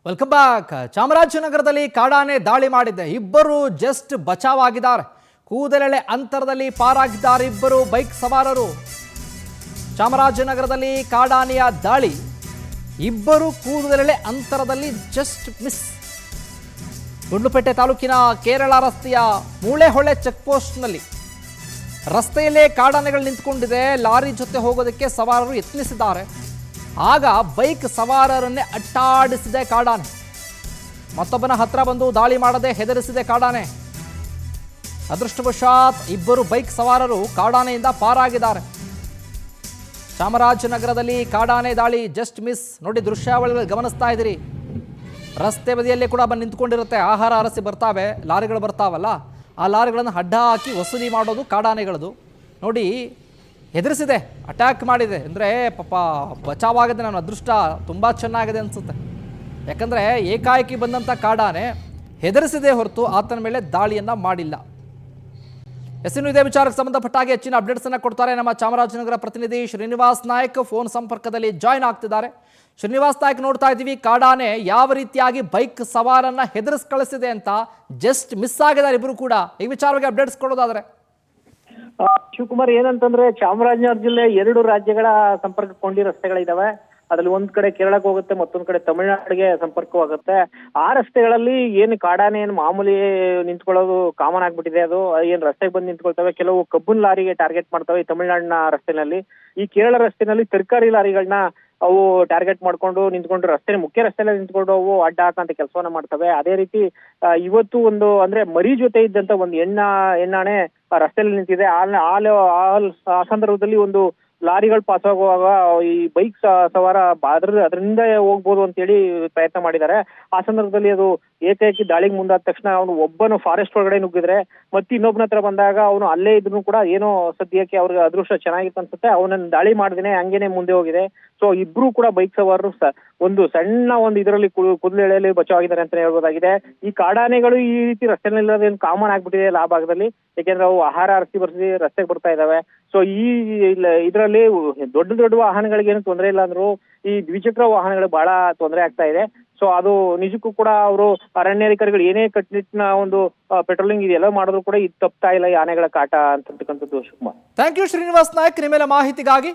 Welcome back. ಚಾಮರಾಜನಗರದಲ್ಲಿ ಕಾಡಾನೆ ದಾಳಿ ಮಾಡಿದೆ. ಇಬ್ಬರು ಜಸ್ಟ್ ಬಚಾವಾಗಿದ್ದಾರೆ. ಕೂದಲೆಳೆ ಅಂತರದಲ್ಲಿ ಪಾರಾಗಿದ್ದಾರೆ ಇಬ್ಬರು ಬೈಕ್ ಸವಾರರು. ಚಾಮರಾಜನಗರದಲ್ಲಿ ಕಾಡಾನೆಯ ದಾಳಿ, ಇಬ್ಬರು ಕೂದಲೆಳೆ ಅಂತರದಲ್ಲಿ ಜಸ್ಟ್ ಮಿಸ್. ಗುಂಡ್ಲುಪೇಟೆ ತಾಲೂಕಿನ ಕೇರಳ ರಸ್ತೆಯ ಮೂಳೆಹೊಳೆ ಚೆಕ್ಪೋಸ್ಟ್ನಲ್ಲಿ ರಸ್ತೆಯಲ್ಲೇ ಕಾಡಾನೆಗಳು ನಿಂತ್ಕೊಂಡಿದೆ. ಲಾರಿ ಜೊತೆ ಹೋಗೋದಕ್ಕೆ ಸವಾರರು ಯತ್ನಿಸಿದ್ದಾರೆ. ಆಗ ಬೈಕ್ ಸವಾರರನ್ನೇ ಅಟ್ಟಾಡಿಸಿದೆ ಕಾಡಾನೆ. ಮತ್ತೊಬ್ಬನ ಹತ್ರ ಬಂದು ದಾಳಿ ಮಾಡದೆ ಹೆದರಿಸಿದೆ ಕಾಡಾನೆ. ಅದೃಷ್ಟವಶಾತ್ ಇಬ್ಬರು ಬೈಕ್ ಸವಾರರು ಕಾಡಾನೆಯಿಂದ ಪಾರಾಗಿದ್ದಾರೆ. ಚಾಮರಾಜನಗರದಲ್ಲಿ ಕಾಡಾನೆ ದಾಳಿ ಜಸ್ಟ್ ಮಿಸ್. ನೋಡಿ, ದೃಶ್ಯಾವಳಿಗಳು ಗಮನಿಸ್ತಾ ಇದ್ದೀರಿ. ರಸ್ತೆ ಬದಿಯಲ್ಲೇ ಕೂಡ ಬಂದು ನಿಂತ್ಕೊಂಡಿರುತ್ತೆ. ಆಹಾರ ಅರಸಿ ಬರ್ತಾವೆ, ಲಾರಿಗಳು ಬರ್ತಾವಲ್ಲ, ಆ ಲಾರಿಗಳನ್ನು ಅಡ್ಡ ಹಾಕಿ ವಸೂಲಿ ಮಾಡೋದು ಕಾಡಾನೆಗಳದು. ನೋಡಿ, ಹೆದರಿಸಿದೆ, ಅಟ್ಯಾಕ್ ಮಾಡಿದೆ. ಅಂದರೆ ಪಾಪ ಬಚಾವಾಗಿದೆ. ನನ್ನ ಅದೃಷ್ಟ ತುಂಬ ಚೆನ್ನಾಗಿದೆ ಅನಿಸುತ್ತೆ. ಯಾಕಂದರೆ ಏಕಾಏಕಿ ಬಂದಂಥ ಕಾಡಾನೆ ಹೆದರಿಸಿದೆ ಹೊರತು ಆತನ ಮೇಲೆ ದಾಳಿಯನ್ನು ಮಾಡಿಲ್ಲ. ಇನ್ನು ಇದೇ ವಿಚಾರಕ್ಕೆ ಸಂಬಂಧಪಟ್ಟ ಹಾಗೆ ಹೆಚ್ಚಿನ ಅಪ್ಡೇಟ್ಸನ್ನು ಕೊಡ್ತಾರೆ ನಮ್ಮ ಚಾಮರಾಜನಗರ ಪ್ರತಿನಿಧಿ ಶ್ರೀನಿವಾಸ್ ನಾಯಕ್. ಫೋನ್ ಸಂಪರ್ಕದಲ್ಲಿ ಜಾಯ್ನ್ ಆಗ್ತಿದ್ದಾರೆ. ಶ್ರೀನಿವಾಸ್ ನಾಯಕ್, ನೋಡ್ತಾ ಇದ್ದೀವಿ ಕಾಡಾನೆ ಯಾವ ರೀತಿಯಾಗಿ ಬೈಕ್ ಸವಾರನ್ನ ಹೆದರಿಸಿ ಕಳಿಸಿದೆ ಅಂತ. ಜಸ್ಟ್ ಮಿಸ್ ಆಗಿದ್ದಾರೆ ಇಬ್ಬರು ಕೂಡ. ಈ ವಿಚಾರವಾಗಿ ಅಪ್ಡೇಟ್ಸ್ ಕೊಡೋದಾದ್ರೆ ಶಿವಕುಮಾರ್, ಏನಂತಂದ್ರೆ ಚಾಮರಾಜನಗರ ಜಿಲ್ಲೆ 2 ರಾಜ್ಯಗಳ ಸಂಪರ್ಕಗೊಂಡಿ ರಸ್ತೆಗಳಿದಾವೆ. ಅದ್ರಲ್ಲಿ ಒಂದ್ ಕಡೆ ಕೇರಳಕ್ಕೆ ಹೋಗುತ್ತೆ, ಮತ್ತೊಂದ್ ಕಡೆ ತಮಿಳುನಾಡಿಗೆ ಸಂಪರ್ಕವಾಗುತ್ತೆ. ಆ ರಸ್ತೆಗಳಲ್ಲಿ ಏನು ಕಾಡಾನೆ ಏನು ಮಾಮೂಲಿ ನಿಂತ್ಕೊಳ್ಳೋದು ಕಾಮನ್ ಆಗ್ಬಿಟ್ಟಿದೆ. ಅದು ಏನ್ ರಸ್ತೆಗೆ ಬಂದು ನಿಂತ್ಕೊಳ್ತವೆ. ಕೆಲವು ಕಬ್ಬನ್ ಲಾರಿಗೆ ಟಾರ್ಗೆಟ್ ಮಾಡ್ತವೆ ಈ ತಮಿಳುನಾಡಿನ ರಸ್ತೆನಲ್ಲಿ. ಈ ಕೇರಳ ರಸ್ತೆನಲ್ಲಿ ತರಕಾರಿ ಲಾರಿಗಳನ್ನ ಅವು ಟಾರ್ಗೆಟ್ ಮಾಡ್ಕೊಂಡು ನಿಂತ್ಕೊಂಡು ಮುಖ್ಯ ರಸ್ತೆಯಲ್ಲಿ ನಿಂತ್ಕೊಂಡು ಅವು ಅಡ್ಡ ಹಾಕಂತ ಕೆಲಸವನ್ನ ಮಾಡ್ತವೆ. ಅದೇ ರೀತಿ ಇವತ್ತು ಒಂದು ಅಂದ್ರೆ ಮರಿ ಜೊತೆ ಇದ್ದಂತ ಒಂದು ಹೆಣ್ಣಾಣೆ ರಸ್ತೆಯಲ್ಲಿ ನಿಂತಿದೆ. ಆ ಸಂದರ್ಭದಲ್ಲಿ ಒಂದು ಲಾರಿಗಳು ಪಾಸ್ ಆಗುವಾಗ ಈ ಬೈಕ್ ಸವಾರ ಅದರಿಂದ ಹೋಗ್ಬೋದು ಅಂತೇಳಿ ಪ್ರಯತ್ನ ಮಾಡಿದ್ದಾರೆ. ಆ ಸಂದರ್ಭದಲ್ಲಿ ಅದು ಏಕಾಏಕಿ ದಾಳಿಗೆ ಮುಂದಾದ ತಕ್ಷಣ ಒಬ್ಬನು ಫಾರೆಸ್ಟ್ ಒಳಗಡೆ ನುಗ್ಗಿದ್ರೆ ಮತ್ತೆ ಇನ್ನೊಬ್ಬನ ಹತ್ರ ಬಂದಾಗ ಅವನು ಅಲ್ಲೇ ಇದ್ರು ಕೂಡ ಏನೋ ಸದ್ಯಕ್ಕೆ ಅವ್ರಿಗೆ ಅದೃಷ್ಟ ಚೆನ್ನಾಗಿತ್ತು ಅನ್ಸುತ್ತೆ, ಅವನನ್ನ ದಾಳಿ ಮಾಡ್ದೇನೆ ಹಂಗೇನೆ ಮುಂದೆ ಹೋಗಿದೆ. ಸೊ ಇಬ್ರು ಕೂಡ ಬೈಕ್ ಸವಾರರು ಒಂದು ಸಣ್ಣ ಇದರಲ್ಲಿ ಕುದಲೆಳೆಯಲ್ಲಿ ಬಚಾವಾಗಿದ್ದಾರೆ ಅಂತ ಹೇಳ್ಬೋದಾಗಿದೆ. ಈ ಕಾಡಾನೆಗಳು ಈ ರೀತಿ ರಸ್ತೆನಲ್ಲಿ ಕಾಮನ್ ಆಗ್ಬಿಟ್ಟಿದೆ ಆ ಭಾಗದಲ್ಲಿ. ಯಾಕೆಂದ್ರೆ ಅವು ಆಹಾರ ಅರಸಿ ಬರ್ಸಿ ರಸ್ತೆಗೆ ಬರ್ತಾ ಇದಾವೆ. ಸೊ ಇದರಲ್ಲಿ ದೊಡ್ಡ ವಾಹನಗಳಿಗೆ ಏನು ತೊಂದರೆ ಇಲ್ಲ ಅಂದ್ರು ಈ ದ್ವಿಚಕ್ರ ವಾಹನಗಳು ಬಹಳ ತೊಂದರೆ ಆಗ್ತಾ ಇದೆ. ಸೊ ಅದು ನಿಜಕ್ಕೂ ಕೂಡ ಅವರು ಅರಣ್ಯಾಧಿಕಾರಿಗಳು ಏನೇ ಕಟ್ಟುನಿಟ್ಟಿನ ಒಂದು ಪೆಟ್ರೋಲಿಂಗ್ ಇದೆಲ್ಲ ಮಾಡಿದ್ರು ಕೂಡ ಇದು ತಪ್ತಾ ಇಲ್ಲ ಈ ಆನೆಗಳ ಕಾಟ ಅಂತಕ್ಕಂಥದ್ದು. ಶಿವಕುಮಾರ್, ಥ್ಯಾಂಕ್ ಯು ಶ್ರೀನಿವಾಸ್ ನಾಯಕ್ ನಿಮ್ಮೆಲ್ಲ ಮಾಹಿತಿಗಾಗಿ.